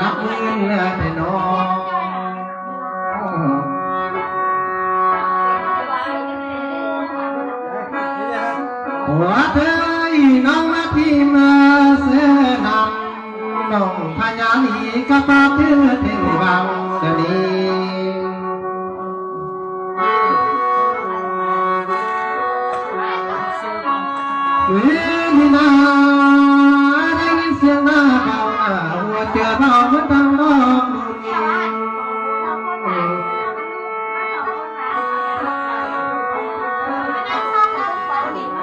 นับมือแต่น้องหัวเธอน้องมาที่มาเสือนำน้องพญาลีกับป้าเพื่อถึงเบาเดี๋ยวนี้นี่นาได้ยินเสียงหน้าเบาหัวเจอเบาเหมือนตั้งรอบ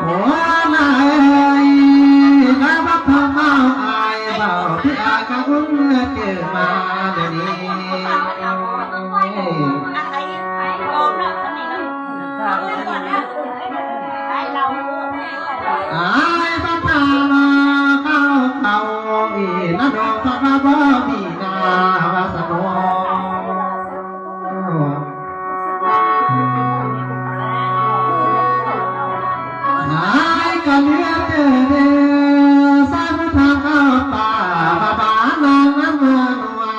หัวนายน้าบักทำเอาอายเบาที่อายกับคุณเจอมาเดี๋ยวนี้อายบ้าตาเข้าเขาอีนัดดอกสักบ่มีนาวาสนอนายก็เลือดเดือดสายทางเข้าป่าบ้านางน้ำมันไว้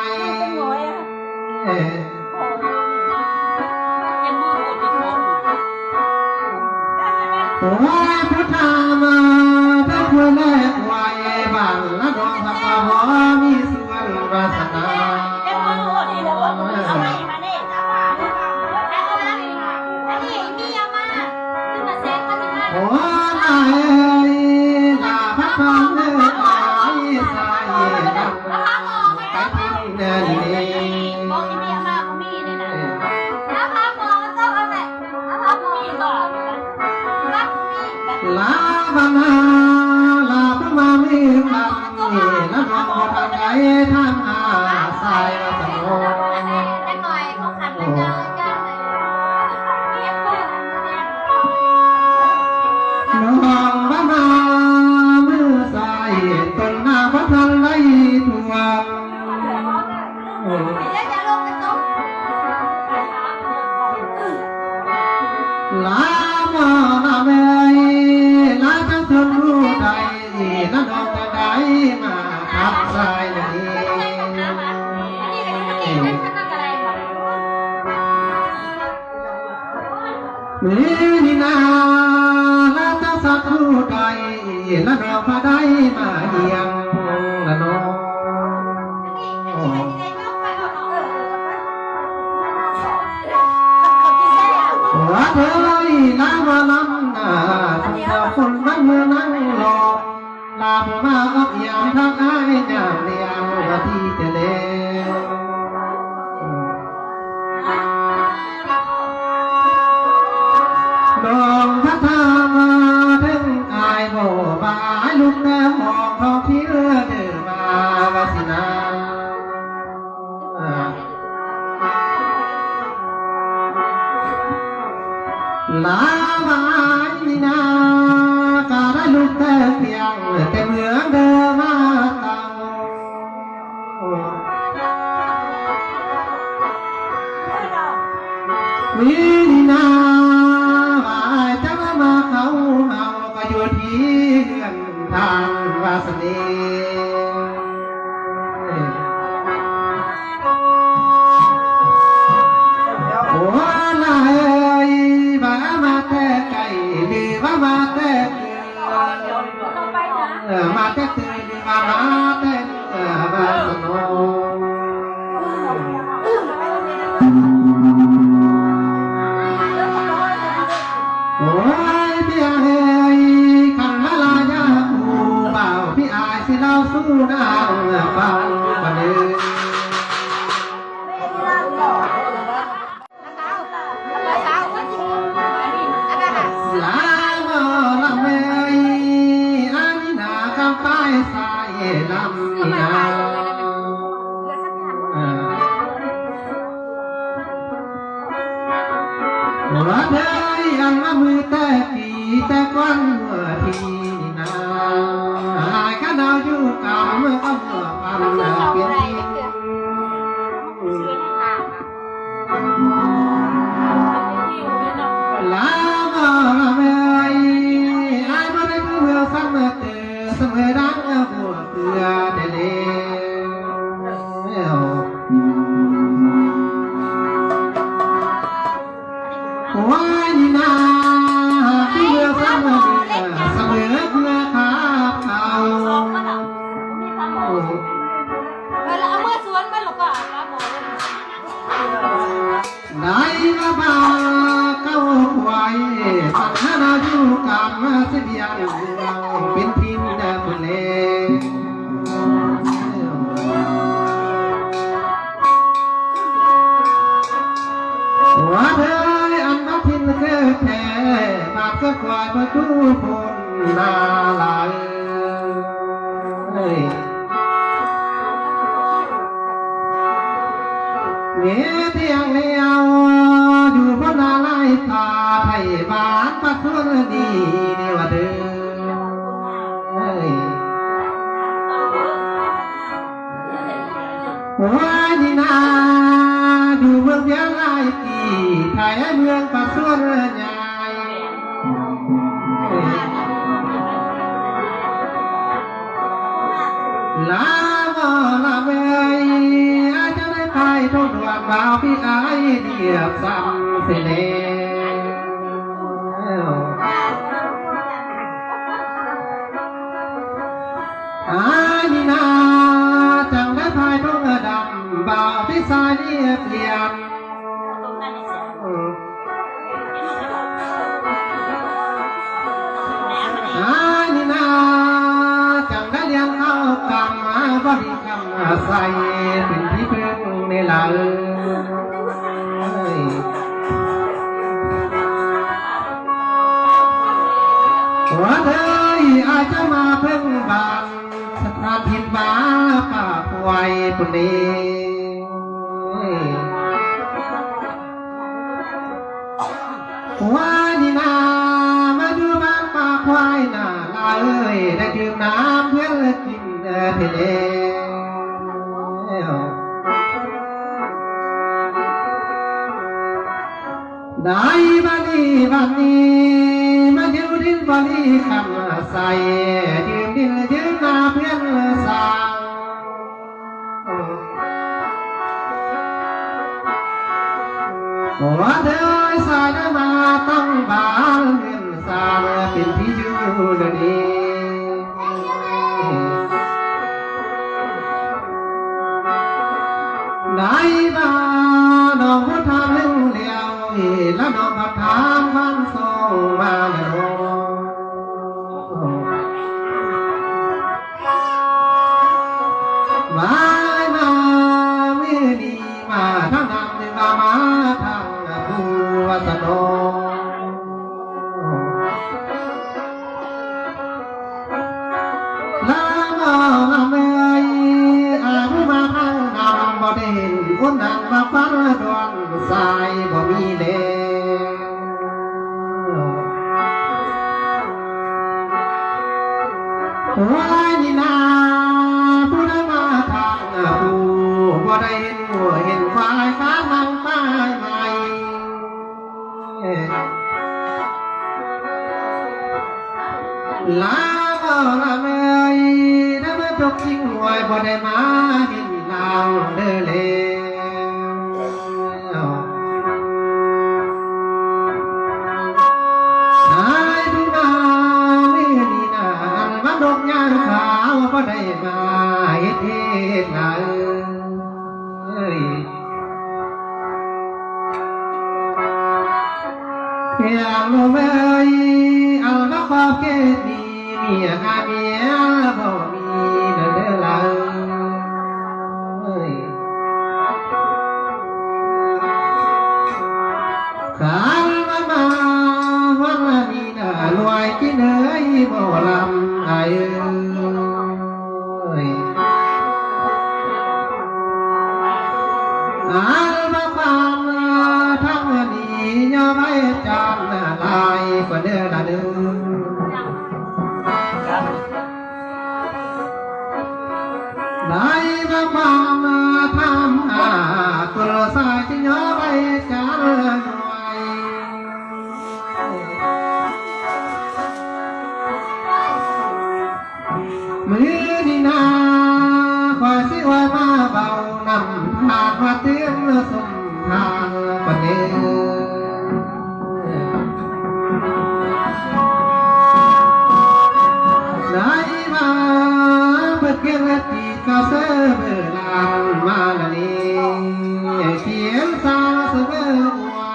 โอ้ยพุทธามาถ้าคุณแลกไว้บ้านละดองสักบ่มีส่วนวาสนาโอ้นายลาพักผ่อนเนื้อไอ้สายดำไปทิ้งเดินนี้ลาบานาลาพมามีพันนี่ละดองทางใจทางอาสายสมองน้องบ้ามามือใส่ต้นหน้าพระทันไล่ทวงลาหมอนาเมยลาทั้งทนรู้ใดนั่นดอกจะได้มาทับสายนี้นี่นาลาทั้งสัตว์รู้ใดนั่นดอกจะได้มาเหียงละน้องว่าเธอลามาลำนาทุกคนนั่งมือนั่งรอลาผมมาอับยามทักไอ้ยามเลี้ยงว่าที่จะเลี้ยงดองทักทามาถึงอายโบบายลุกแม่หอกทองที่เรือเดินมาวาสินาลาบายนาการลุกแต่เพียงแต่เมืองเดิมมาเต่าวินาบายจังมาเขาเมาก็อยู่ที่เฮือนทางวาสนีโอ้ลายบ้ามาแต่ไก่หรือว่ามาแต่มาแต่ตื่นมาแต่มาสนองโอ้ยพี่อายขันละลายาอูเบาพี่อายสิเราสู้นางฟังบันเทิงลาโมลาเมยอันนี้นาคำไปสายลำนี่นาหัวเธอยังมือแต่ปีแต่ก้อนหัวทีนาข้าดาวอยู่กำมือก็หัวพันเปลี่ยนลาโมลาเมยอันนี้เมื่อสักเมื่อเตอเสมอดังหัวเกลือเดล ว่านี่นาเพื่อเสมอเสมอเพื่อข้าเขา แล้วเอามือสวนมาหรอกว่าครับหมอ ได้มาบาเก้าไว้สังหารอยู่กับเสียงเป็นพินดาบุเลว่าเธออันมาพินเกิดแท้บาดก็ควายประตูพนนาลายเงี้ยเที่ยงเลี้ยวอยู่บนนาลายตาไทยบ้านปัดส่วนดีนี่ว่าเดิมว่าดีนาอยู่เมืองเพียงหลายปีไทยเมืองปัดส่วนใหญ่ลาบ่ลาเมยอาจจะได้ไปทุกวันบ่าวพี่ไอเดียบซ้ำเสียแล้วอานี่นาจังได้พายทุกดำบ่าวพี่สายเรียบเรียบนี่นาจังได้เลี้ยงเอากำมาบริกรรมใส่เป็นที่พึ่งในหลังว่าเธออาจจะมาพึ่งบานสถานทินบ้าป่าป่วยคนนี้ว่านี่นามาดูบ้านป่าควายน่าลาได้ดื่มน้ำเพื่อนกินทะเลได้บันนี้มาอยู่ดินบริคำใส่ดื่มดินยืมน้ำเพื่อนสางว่าเธอสายมาต้องบานเงินสางเป็นที่อยู่ดีได้บ้าน้องพุทธาลึงเลี้ยวแล้วน้องพัดทางบ้านส่งมาแล้วมาไม่ดีมาทางนั้นมาทางผู้วัสดุลาเมยอาผู้มาทางนำบ่ได้เห็นคนนั้นมาฟันดวงสายบ่มีเลว่านี่นาผู้ได้มาทางผู้บ่ได้เห็นควายฟ้านั่งป้ายใหม่ลาเมยถ้ามาจกชิงหวยบ่ได้มาเห็นลาวเด้อเลยดอกยางขาวบ่ได้มาเฮ็ดงานอยากรู้ไหมเอาละขอบเกดีเมียหาเมียบ่มีเด้อล่ะขันมาวันนี้น่ะรวยกินเอ้ยบ่ลำไอ้อาละความทั้งนี้ย่อไว้จำลายกว่าเด้อละเด้อได้ละความทำกุลสายที่ย่อไว้จำมือดีนาขอ อยสิไว้มาเบานำทางมาเตือนสมทางปันเนได้มาเปิดเกียรติกาเสเบลานมาละนี้เขียนสาเสเบไว้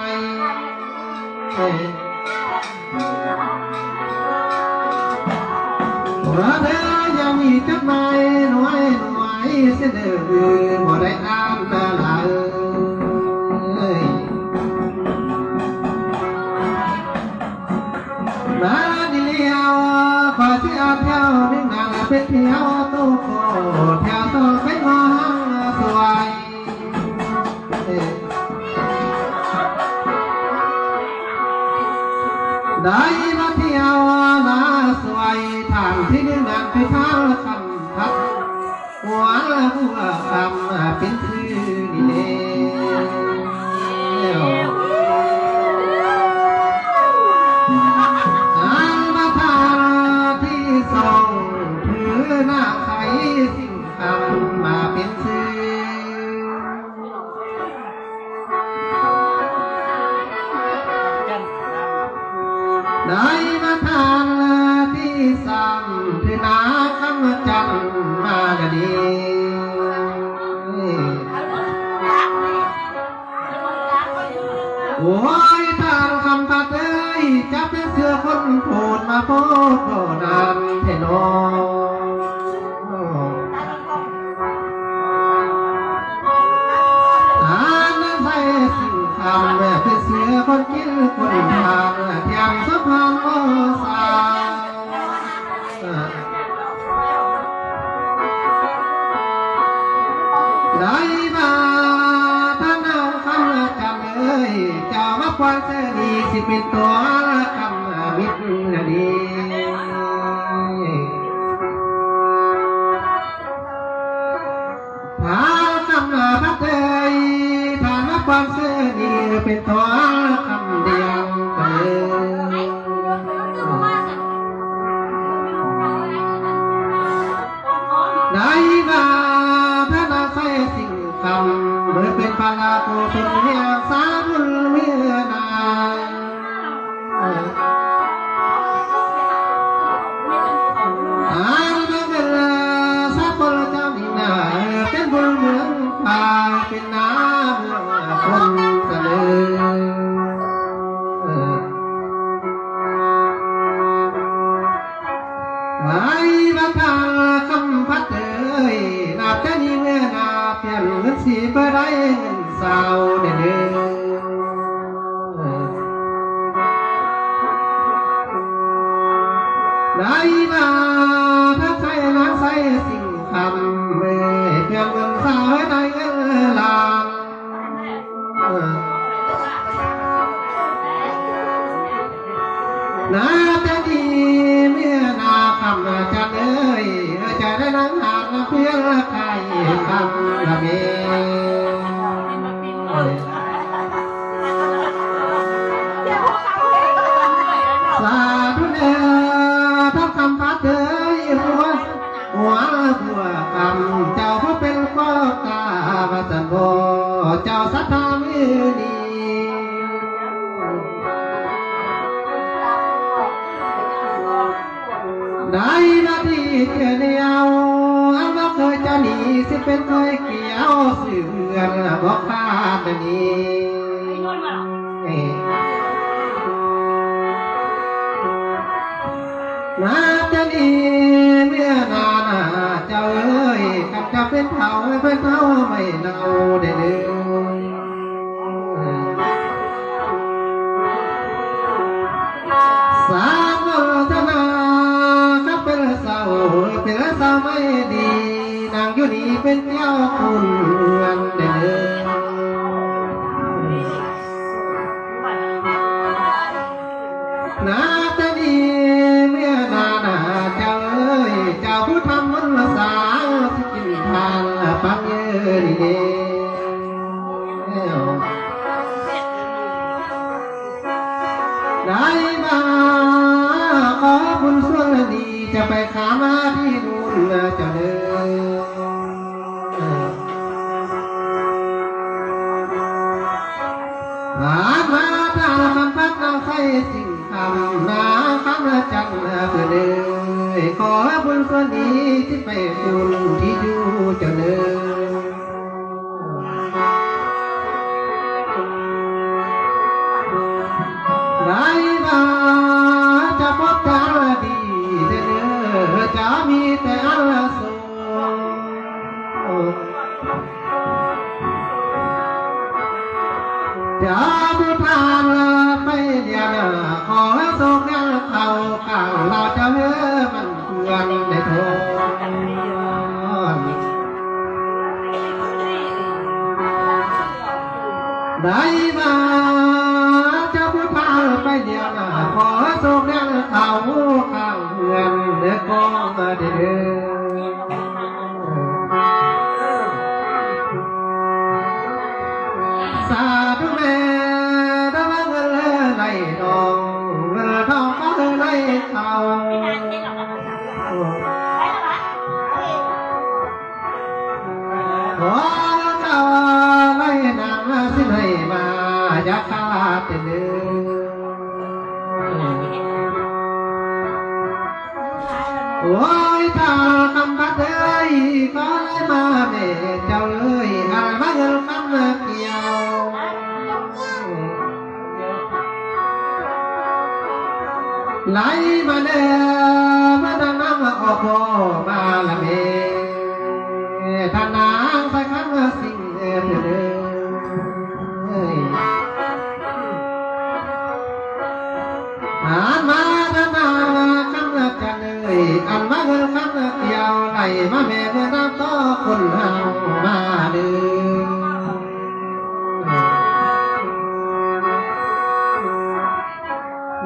ว่าเธอยังมีจดหมายหน่วยเสนอบ่ได้อ่านแต่ละมาดิเลียวขอที่อาเที่ยวนิ่งนานเป็นเที่ยวตู้โคเที่ยวโตเป็นมองสวยได้มาเที่ยวมาสวยทางที่นิ่งนานไปทางคำพัดหัวหัวคำเป็นชื่อนี่เดียวหน้าใสสิ่งทำมาเป็นชื่อได้มาทานที่ซ้ำที่นาคำจันมาละดีโอ้ยทางคำพัดเอ้ยจับเป็นเสือคนโผล่มาโพดโผล่นานเทนอทำเป็นเสือคนกินคนทางเที่ยงสะพานโอสาได้มาท่านเอาคำจำเลยเจ้ามาควันเสนีสิเป็นตัวคำมิตรดีถ้าคำพัดเลยความเสื่อนี่เป็นตัวคำเดียวเลยได้มาพระนาใส่สิ่งคำเมื่อเป็นปาลาโกเป็นเมียสามุลเมียนาอันเป็นสักคนเจ้านี่นาเป็นบุญเมืองป่าเป็นน้ำคนเสนอไอ้มาทางคำพัดเอ้ยนาบจะนี่เมื่อนาเปลี่ยนเงินสีเพื่อได้เงินสาวเด้อได้มาถ้าใส่น้ำใส่สิ่งคำเมื่อเปลี่ยนเงินสาวได้เงินลานนาแต่ดีเมื่อนาคำจันเอ้ยจะได้นั่งหาเพื่อนใครคำละเมสาธุเนื้อทับคำพัดเอ้ยหัวบัวคำเจ้าผู้เป็นพ่อตาวัสันโบเจ้าสัทธามือดีได้นาทีเกี่ยวเดียวอันว่าเคยจะหนีสิเป็นเคยเกี่ยวเสื่อมบอกขาดนี้นาจะหนีเมื่อนาเจ้าเอ้ยกับจะเป็นเท่าไม่เน่าเด้อสามธนาเป็นเศร้าไม่ดีนางอยู่นี่เป็นเจ้าคุณเงินเด้อนาตาดีเมื่อนาเจ้าเอ้ยเจ้าผู้ทำมนต์สาวที่กินทานปังเยอะดีเด้ได้มาขอบุญส่วนดีจะไปขามาที่นู่นจะเดิน ตัวนี้ที่ไปคุณที่อยู่เจ้าเนื้อได้มาจะพบแต่ดีเนื้อจะมีแต่อสุจะบูชาไปเดียนขอส่งยังเขาข้างเราจะเมื่อมันเพื่อนในทนได้มาจะบูชาไปเดียนขอส่งยังเขาข้างเพื่อนในกองเดือสาธุแม่ดำเงินไหลทองเงินทองก็ไหลเขาขอเจ้าไหลนางสิไหลมาอยากขาดเดือโอ้ยถ้าคำพัดเลยก็เลยมาเม่เจ้าเลยอะไรมาเงินคำเกี่ยวไหลมาเด้อมาดังน้ำออกมาละเมท่านนางใส่ขันสิ่งเด้ออ่านมาท่านนางขันกันเลยอ่านมาเงินขันเกี่ยวไหลมาเมเมื่อน้ำต่อคนเฮามาเด้อ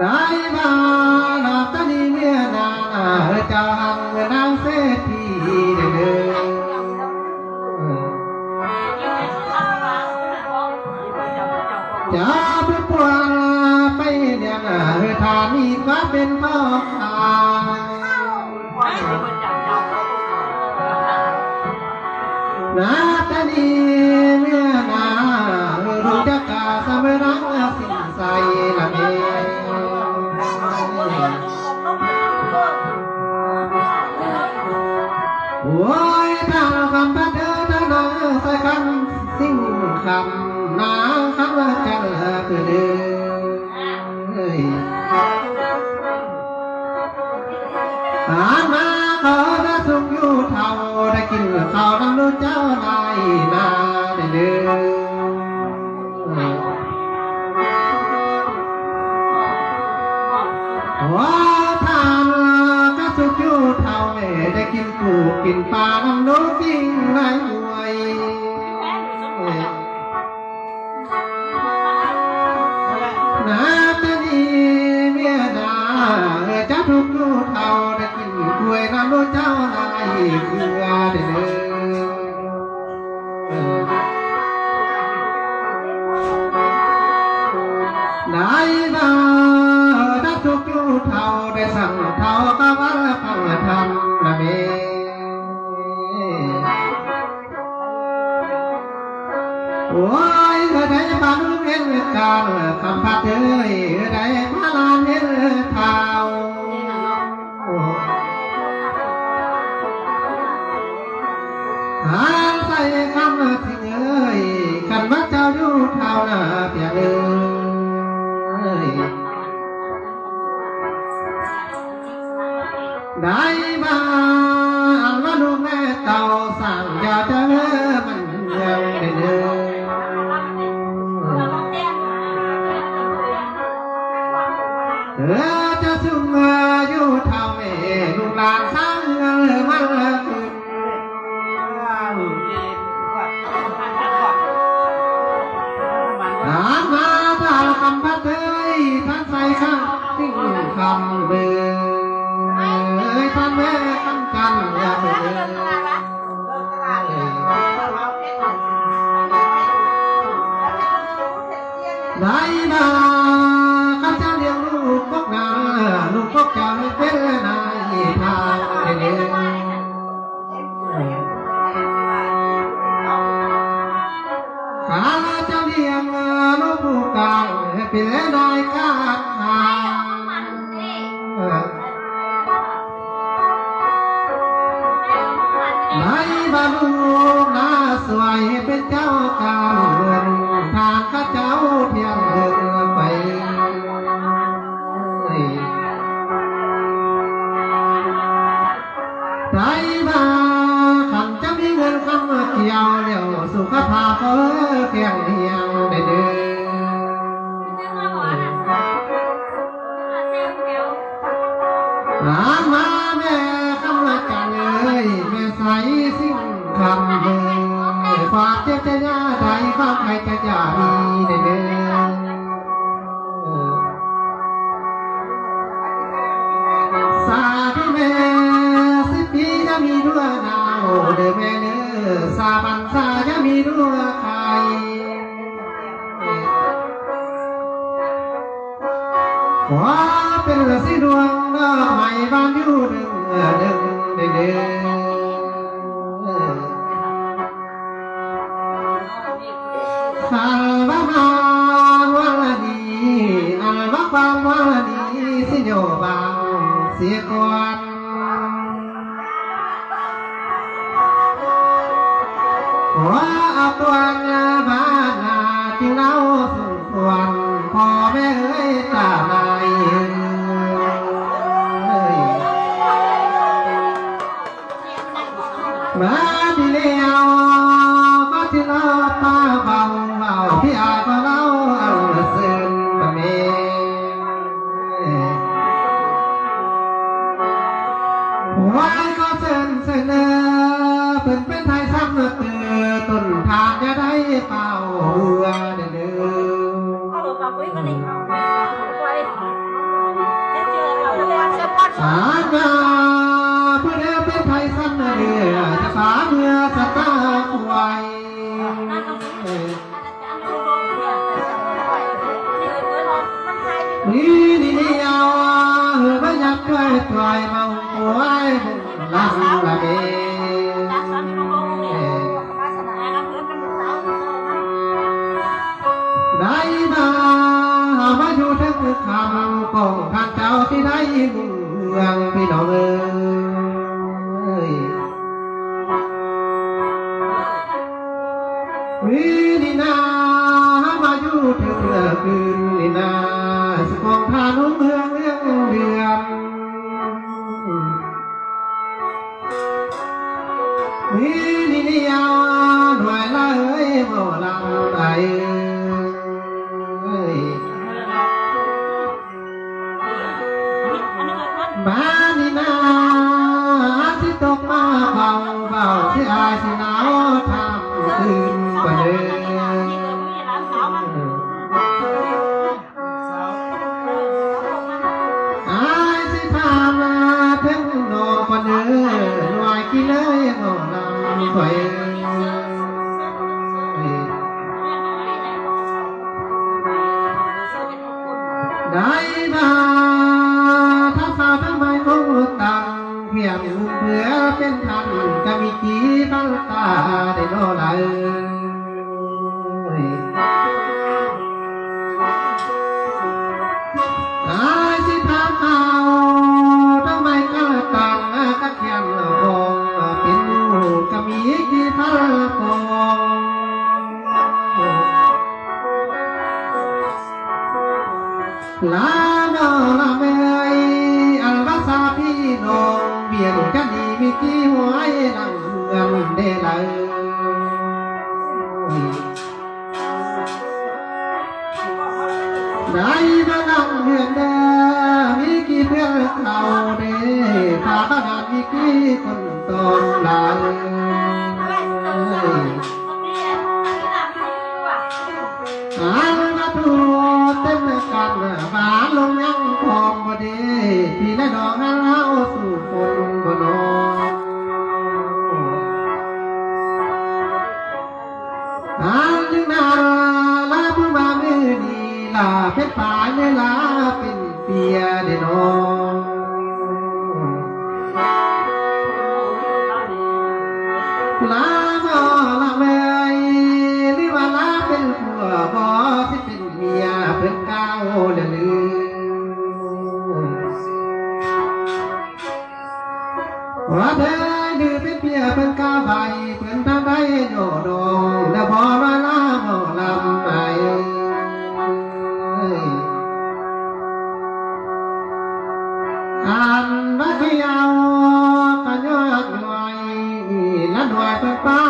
ได้มาหลับตาดีเมื่อนาเจ้าหังนางเศรษฐีเด้อจะบุกว่าไปเดียนาทานีก็เป็นพ่อตานาตาดีเมื่อนารู้จักกาสมรังสินใสละเมโอ้ยถ้าคำพัดเดินนาใส่กันสิ่งคำนางคำจันเกิดเด้อมาขอได้สุขอยู่เท่าได้กินข้าวน้ำลูกเจ้านายนาได้เด้อว่าทานก็สุขอยู่เท่าได้กินปูกินปลาน้ำนกกินไรหวยนาตานีเมียนาจะทุกอยู่เท่าได้กินกล้วยน้ำนกเจ้านายเกลือได้เด้อได้มาได้ทุกอยู่เท่าได้สั่งเท่าก็ว่าฟังธรรมละเมโอ้ยได้บรรลุเห็นการคำพัดเอ้ยได้มาลานเห็นเท่าหาใส่คำทิ้งเอ้ยกันว่าเจ้าอยู่เท่าน่ะเปียเอ้ยได้มาอันว่าลูกแม่เต่าสั่งอย่าเจอมันยังได้เด้อจะสุ่มอยู่เท่าแม่ลูกหลานสร้างมันขึ้นหามาถ้าคำพัดเอ้ยท่านใส่ข้างสิ่งคำเบื่อท่านแม่คำกันอย่าเบื่อได้มาข้าเจ้าเลี้ยงลูกพกนาลูกพกเจ้าให้เป็นนายทางเดินข้าเจ้าเลี้ยงลูกผู้กลางให้เป็นนายข้าทาง ไหนบ้านลูกน่าสวยเป็นเจ้าการเงินทางข้าเจ้าเพียงเดินไปใจมาขันจะมีเงินคำเกี่ยวเลี้ยวสุขภาพเพียงเดียวได้เดินมาแม่คำจันเลยแม่ใสสิ่งคำเลยฝากเจ้าจะย่าใจฝากใครจะย่าดีได้เดินสาธุแม่สิปีจะมีด้วยดาวเด้อแม่เด้อสาบันสาจะมีด้วยใครขอเป็นสิดวงดอกไม้บานอยู่ดึงเด้อสาวมาวันดีอันวักความวันดีสิโยบางเสียก่อนขอเอาตัวบ้านนาจึงเล่าสุขวันพ่อแม่เอ้ยตาในมาที่เลี้ยวมาที่เราตาเบาเบาพี่อาก็เล่าเอาเส้นบะเมหัวก็เส้นเสนอเป็นไทยซ้ำเตือต้นทางจะได้เป่าหัวเดือสาญาเพื่อเป็นไทยซ้ำเดือจะสาเมื่อสตาไว้นี่เอาไม่อยากช่วยปล่อยมาหัวลำละเบได้มาอยู่ทั้งคำของท่านเจ้าที่ได้เมืองพี่น้องเอ้ยวินินามาอยู่ถึงคืนนินาสกองทานเมืองเรื่องเดือนวินิยาหน่วยละเอ้ยโมลำไอบ้านนี่นาที่ตกมาเบาเบาที่อายที่หนาวทำคืนกว่าเดิมอายที่ทำมาถึงโนกว่าเดิมหน่วยกี่เลยโมลำถอยได้มาถ้าสาวทำไมคงตังเพียงเพื่อเป็นทันก็มีกี่บังตาได้โน่ไหลอายสิทำเอาทำไมก็ตังก็เขียนบองเป็นก็มีกี่พันกองลาโนลาเมยอัลบาซาพี่น้องเบียนกันดีมีกี่หัวนั่งเงินเดลัยได้มานั่งเงินเดมีกี่เพื่อนเขาเดพาบ้านมีกี่คนตอนหลังอันมาทูเต็มกันบ้านลงยังคอมบ่ดีพี่และน้องนั้นเอาสู่คนบ่นอนอันยังนาลาผู้มามือดีลาเพชรป่าเนลาเป็นเปียเดนองลาบ่ลาเมยหรือว่าลาเป็นผัวบ่ที่เป็นเมียเพิ่นเก้าเดือนว่าเธอดื้อเป็นเพียเป็นเก้า ใบเพื่อนท่าได้โยดงแล้วพอมาลาโมลำไปอ่านรักยาวกันยอดหน่วยและหน่วยเป็นป้า